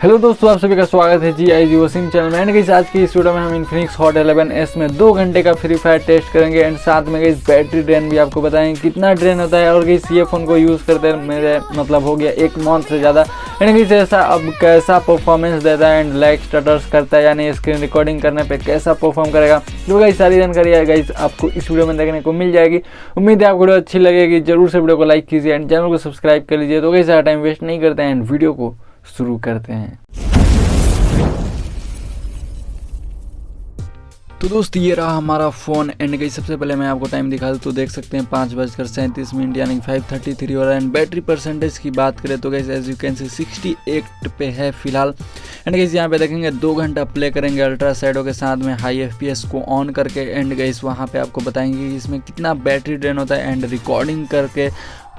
Hello दोस्तों, आप सभी का स्वागत है जी आई जी वॉशिम चैनल में। एंड गाइस आज की इस वीडियो में हम इन्फिनिक्स हॉट 11s में 2 घंटे का फ्री फायर टेस्ट करेंगे एंड साथ में गाइस बैटरी ड्रेन भी आपको बताएंगे कितना ड्रेन होता है। और गाइस ये फ़ोन को यूज़ करते मेरे मतलब हो गया 1 मंथ से ज़्यादा। एंड गाइस ऐसा अब कैसा परफॉर्मेंस देता है एंड लाइक स्टटर्स करता है यानी स्क्रीन रिकॉर्डिंग करने पर कैसा परफॉर्म करेगा, तो गाइस सारी जानकारी है गाइस आपको इस वीडियो में देखने को मिल जाएगी। उम्मीद है आपको वीडियो अच्छी लगेगी। जरूर से वीडियो को लाइक कीजिए एंड चैनल को सब्सक्राइब कर लीजिए। तो गाइस टाइम वेस्ट नहीं करते हैं एंड वीडियो को शुरू करते हैं। तो दोस्त ये रहा हमारा फ़ोन एंड गाइस सबसे पहले मैं आपको टाइम दिखा दूँ तो देख सकते हैं 5:37 यानी 5:33 हो रहा है। एंड बैटरी परसेंटेज की बात करें तो guys as you can see 68 पे है फिलहाल। एंड गाइस यहाँ पे देखेंगे 2 घंटा प्ले करेंगे अल्ट्रा साइडो के साथ में हाई FPS को ऑन करके। एंड गाइस वहाँ पे आपको बताएंगे कि इसमें कितना बैटरी ड्रेन होता है एंड रिकॉर्डिंग करके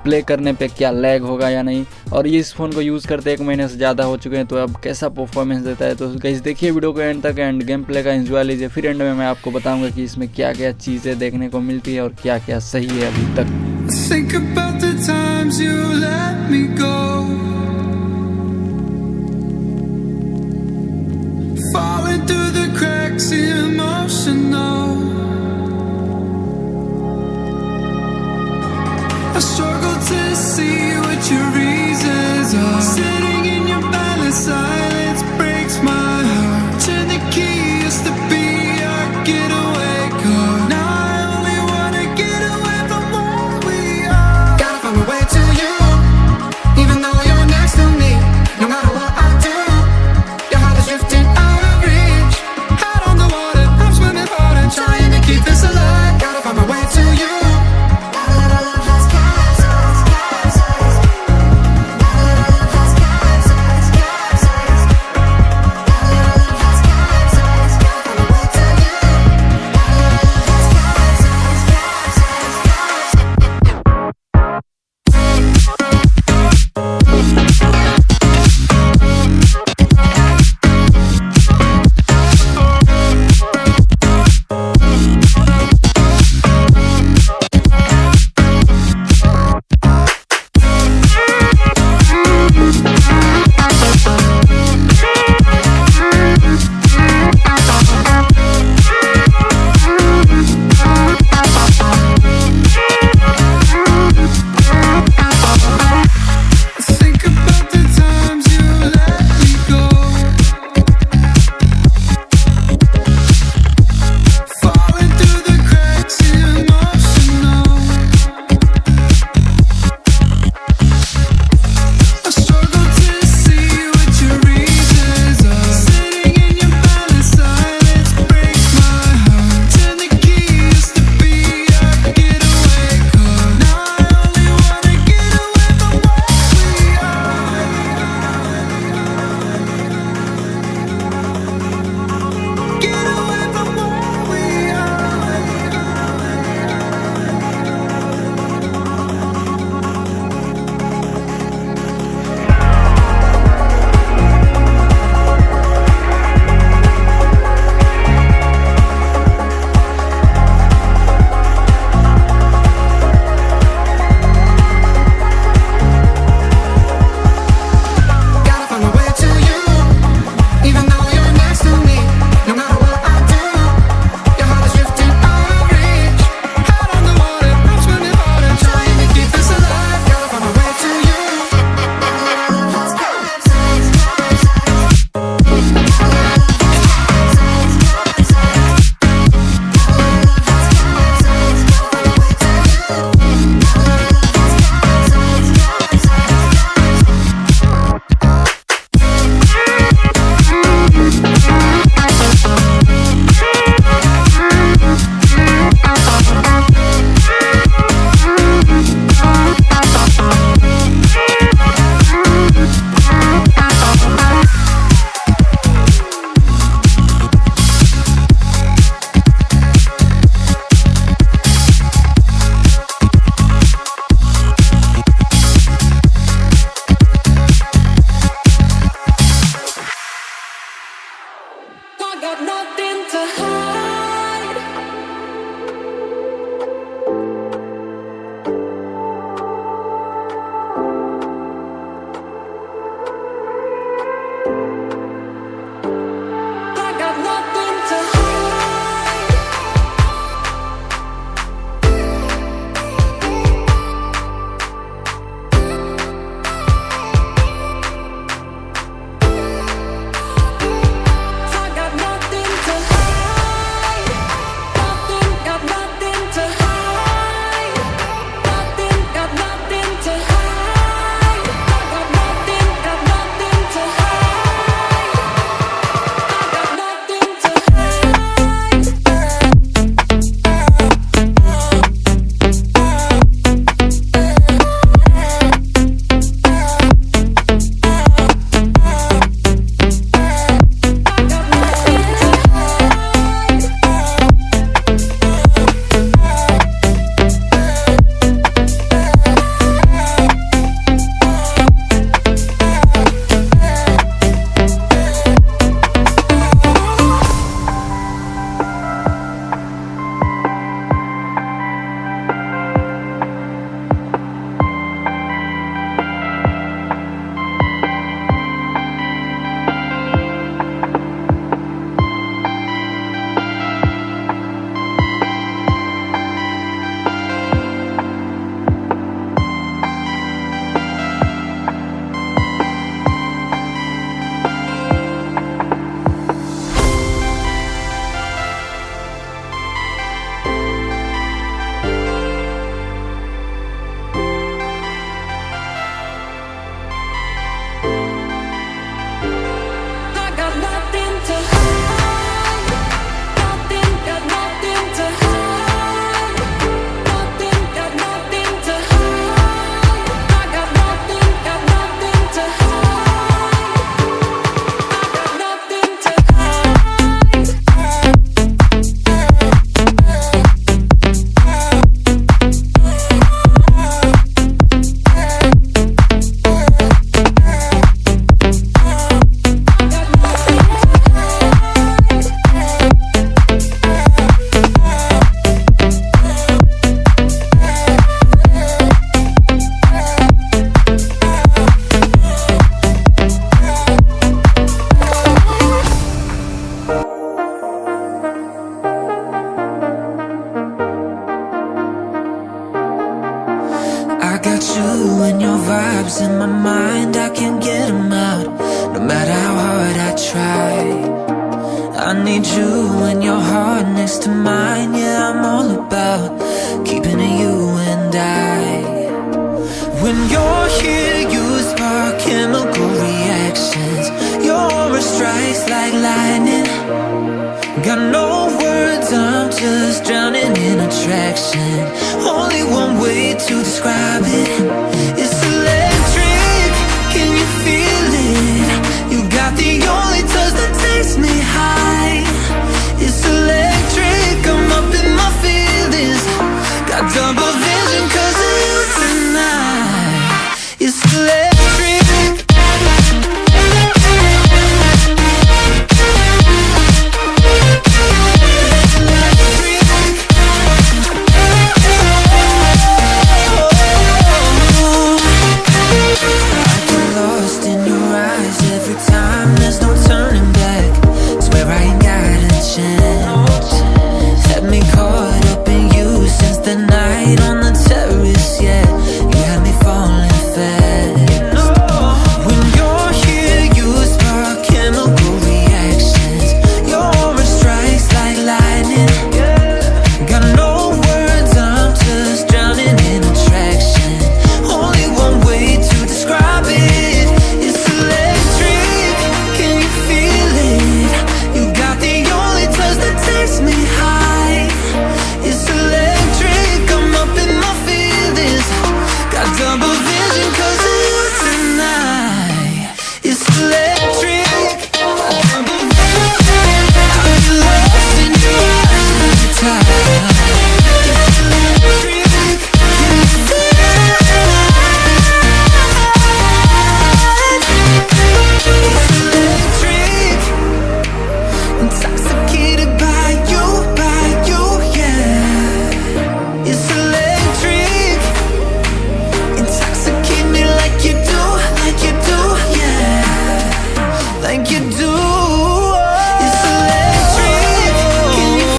प्ले करने पे क्या लैग होगा या नहीं। और ये इस फ़ोन को यूज़ करते 1 महीने से ज़्यादा हो चुके हैं, तो अब कैसा परफॉर्मेंस देता है। तो गाइस देखिए वीडियो को एंड तक एंड गेम प्ले का एंजॉय लीजिए। फिर एंड में मैं आपको बताऊंगा कि इसमें क्या क्या चीज़ें देखने को मिलती है और क्या क्या सही है अभी तक। I struggle to see what your reasons are. Sitting in your palace, silence breaks my heart. Turn the key, used to be our getaway car. Now I only wanna get away from where we are. Gotta find my way to you, even though you're next to me. No matter what I do, your heart is drifting out of reach. Head on the water, I'm swimming hard and trying to keep this alive. Gotta find my way to you. got nothing to hide. need you and your heart next to mine. Yeah, I'm all about keeping it you and I. When you're here, you spark chemical reactions. Your aura strikes like lightning. Got no words, I'm just drowning in attraction. Only one way to describe it. It's electric, can you feel it? You got the only touch that takes me high. It's electric, I'm up in my feelings. Got double vision 'cause of you tonight. It's electric.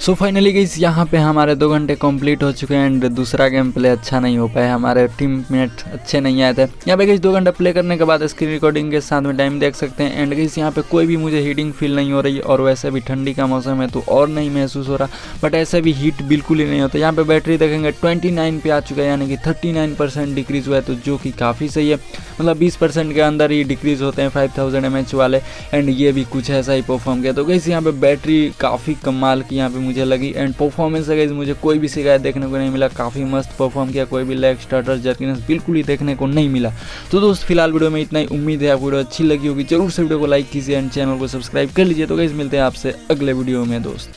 So finally guys यहाँ पे हमारे 2 घंटे complete हो चुके हैं and दूसरा game play अच्छा नहीं हो पाया, हमारे टीममेट अच्छे नहीं आए थे। यहाँ पे गाइस 2 घंटे प्ले करने के बाद स्क्रीन रिकॉर्डिंग के साथ में टाइम देख सकते हैं एंड गाइस यहाँ पे कोई भी मुझे हीटिंग फील नहीं हो रही और वैसे भी ठंडी का मौसम है तो और नहीं महसूस हो रहा, बट ऐसे भी हीट बिल्कुल ही नहीं होता। यहाँ पे बैटरी देखेंगे 29 पे आ चुका है, यानी कि 39% डिक्रीज हुआ है, तो जो कि काफ़ी सही है। मतलब 20% के अंदर ही डिक्रीज होते हैं 5000 mAh वाले एंड ये भी कुछ ऐसा ही परफॉर्म किया। तो गाइस यहाँ पे बैटरी काफ़ी कमाल की यहाँ पे मुझे लगी एंड परफॉर्मेंस है गाइस मुझे कोई भी शिकायत देखने को नहीं मिला, काफ़ी मस्त परफॉर्म किया, कोई भी लैग स्टार्टर जर्किनेस बिल्कुल ही देखने को नहीं मिला। तो दोस्त फिलहाल वीडियो में इतना ही, उम्मीद है आपको वीडियो अच्छी लगी होगी, जरूर से वीडियो को लाइक कीजिए एंड चैनल को सब्सक्राइब कर लीजिए। तो गाइस मिलते हैं आपसे अगले वीडियो में दोस्त।